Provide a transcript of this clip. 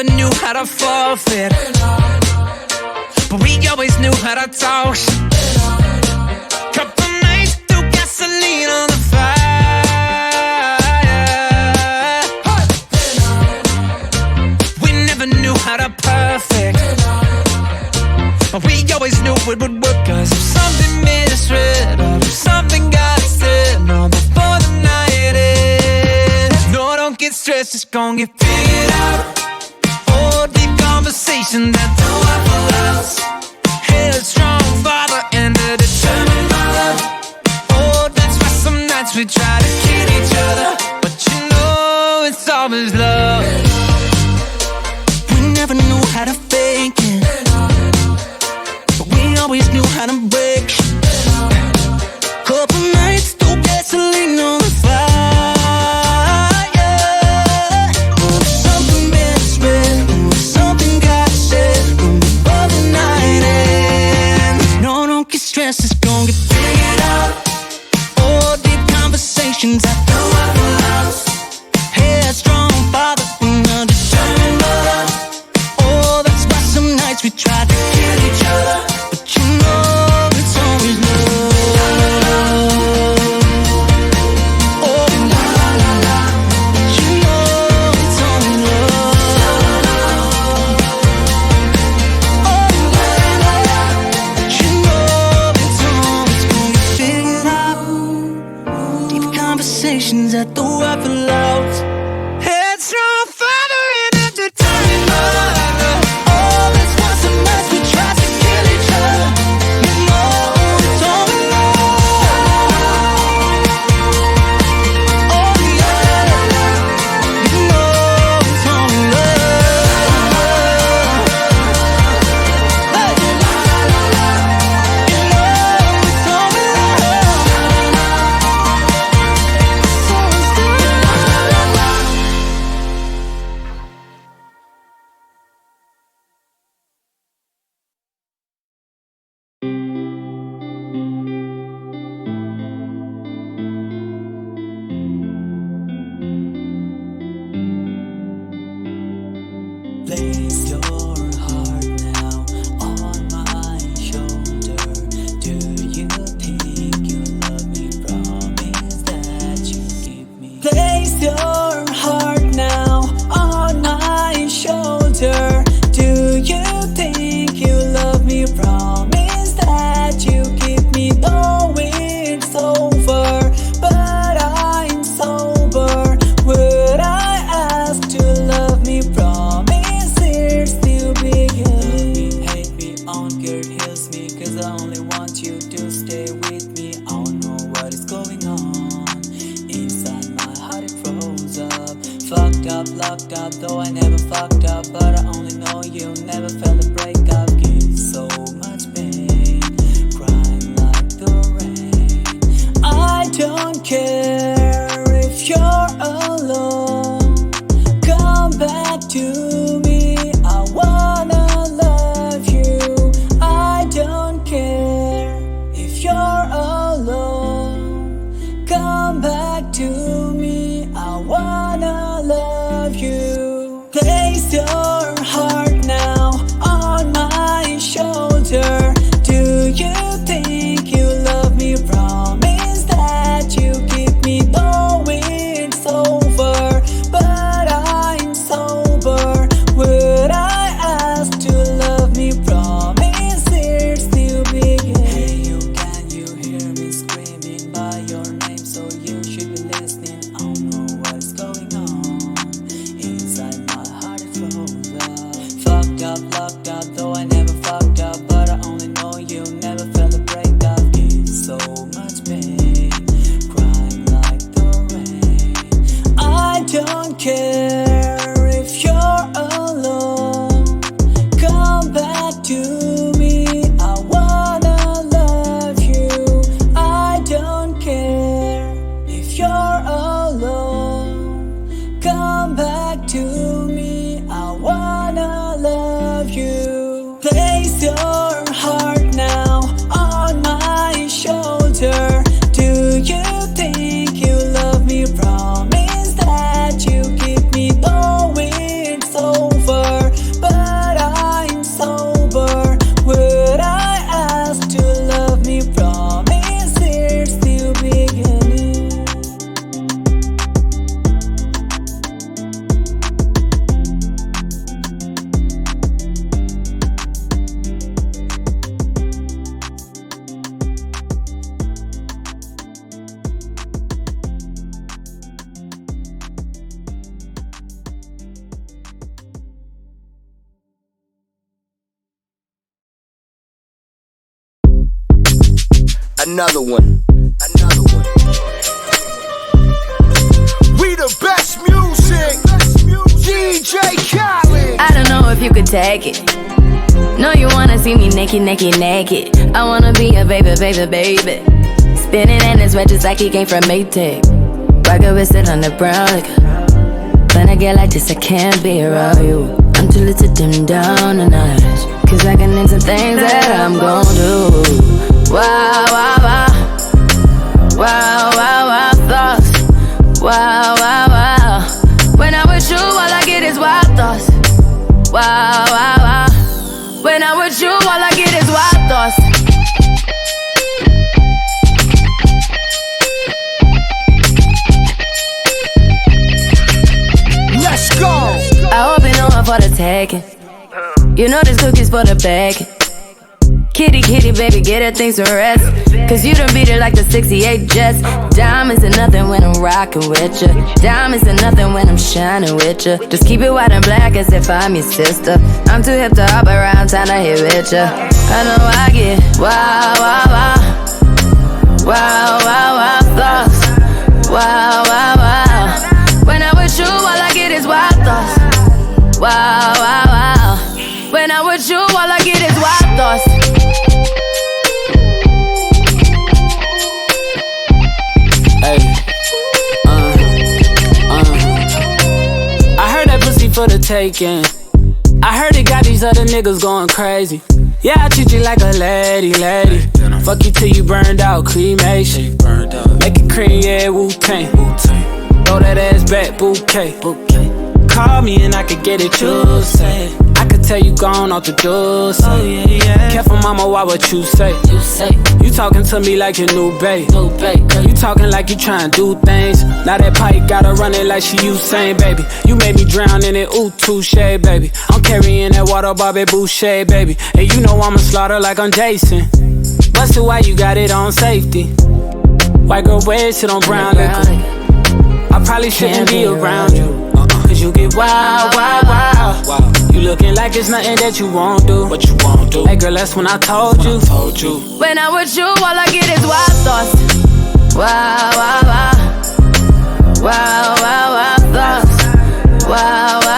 never knew how to forfeit, but we always knew how to talk. Couple nights threw gasoline on the fire. We never knew how to perfect, but we always knew it would work. Cause if something made us red, or if something got said, no, before the night ends, no, don't get stressed, it's gon' get figured out. Oh, deep conversation that don't have a loss. Headstrong father and a determined mother. Oh, that's why some nights we try to kill each other, but you know it's always love. We never knew how to fake it, but we always knew how to break. Couple nights threw gasoline on the fire. Oh, something made us red, oh, something got said, oh, before the night ends. No, don't get stressed, it's gon' get figured out. Oh, deep conversations at the Waffle House. Headstrong father and a determined mother. Oh, that's why some nights we try to kill each other, but you know it's always love. Oh, la la la la, but you know it's always love. Oh, la la la, but you know it's always gonna get figured out. Deep conversations at the Waffle House. Headstrong father and a determined mother. Oh, that's why some nights we try to kill each other. You know it's only love. Oh, la la la, you know it's only love. Hey, la la la, you know it's only love. So it's la la la. Place your heart now on my shoulder. Do you think you love me? Promise that you give me. Place your heart now on my shoulder. Do you think you love me? Promise that you give me. Though it's over, but I'm sober. Would I ask to love me? Promise it's still beginning. Hate me, on care, heals me, cause I only want you to stay with me. I don't know what is going on inside my heart, it froze up. Fucked up, locked up, though I never fucked up, but I only know you never felt a breakup. Give so much pain, crying like the rain. I don't care if you're alone. Come back to me, I wanna love you. I don't care if you're alone. Come back to me, I wanna love you. Place your heart now on my shoulder. Do you think you love me? Promise that you give me. Though it's over, but I'm sober. Would I ask to love me? Promise it's still beginning. Hey, can you hear me screaming by your name? So you should be listening. I don't know what's going on inside my heart, it froze up. Fucked up, locked up, though I never fucked up, but I only know you never felt a breakup. Give so much pain, crying like the rain. I don't care if you're alone. Come back to me, I wanna love you. I don't care if you're alone. Come back to me, I wanna love you. Place your heart now on my shoulder. Do you think you love me? Promise that you give me. Another one. We the best music. DJ Khaled. I don't know if you could take it. No, you wanna see me naked, naked, naked. I wanna be a baby, baby, baby. Spinning in his red just like he came from Maytag. Rocket with it on the brown liquor. When I get like this, I can't be around you. I'm too little to dim down a notch. Cause I can into things that I'm gon' do. Wow, wow, wow. Wow, wow, wow, thoughts. Wow, wow, wow. When I'm with you, all I get is wild thoughts. Wow, wow, wow. When I'm with you, all I get is wild thoughts. Let's go. I hope you know I'm for the taking. You know this cookie's for the bag. Kitty, kitty, baby, get her things to rest. Cause you done beat it like the 68 Jets. Diamonds are nothing when I'm rockin' with ya. Diamonds are nothing when I'm shining with ya. Just keep it white and black as if I'm your sister. I'm too hip to hop around town to hit with ya. I know I get wow, wow, wow. Wow, wow, wow, thoughts. Wow, wow, wow. When I'm with you, all I get is wild thoughts. Wow, wow, wow. When I'm with you, all I get is wild thoughts. I heard that pussy for the taking. I heard it got these other niggas going crazy. Yeah, I treat you like a lady, lady. Fuck you till you burned out, cremation. Make it cream, yeah, Wu-Tang. Throw that ass back, bouquet. Call me and I could get it, you say. I could tell you gone off the door, say. Oh, yeah, yeah. Careful, mama, why what you say? You talking to me like your new babe. You talking like you trying to do things. Now that pipe gotta run it like she Usain, baby. You made me drown in it, ooh, touche, baby. I'm carrying that water, Bobby Boucher, baby. And you know I'ma slaughter like I'm Jason. Busted, why you got it on safety? White girl wear shit on brown liquor. I probably shouldn't be around you. Cause you get wild, wild, wild. You looking like it's nothing that you won't do. What you won't do? Hey girl, that's when I told you. When I'm with you, all I get is wild thoughts. Wow, wow, wow. Wow, wow, wow, thoughts. Wow, wow.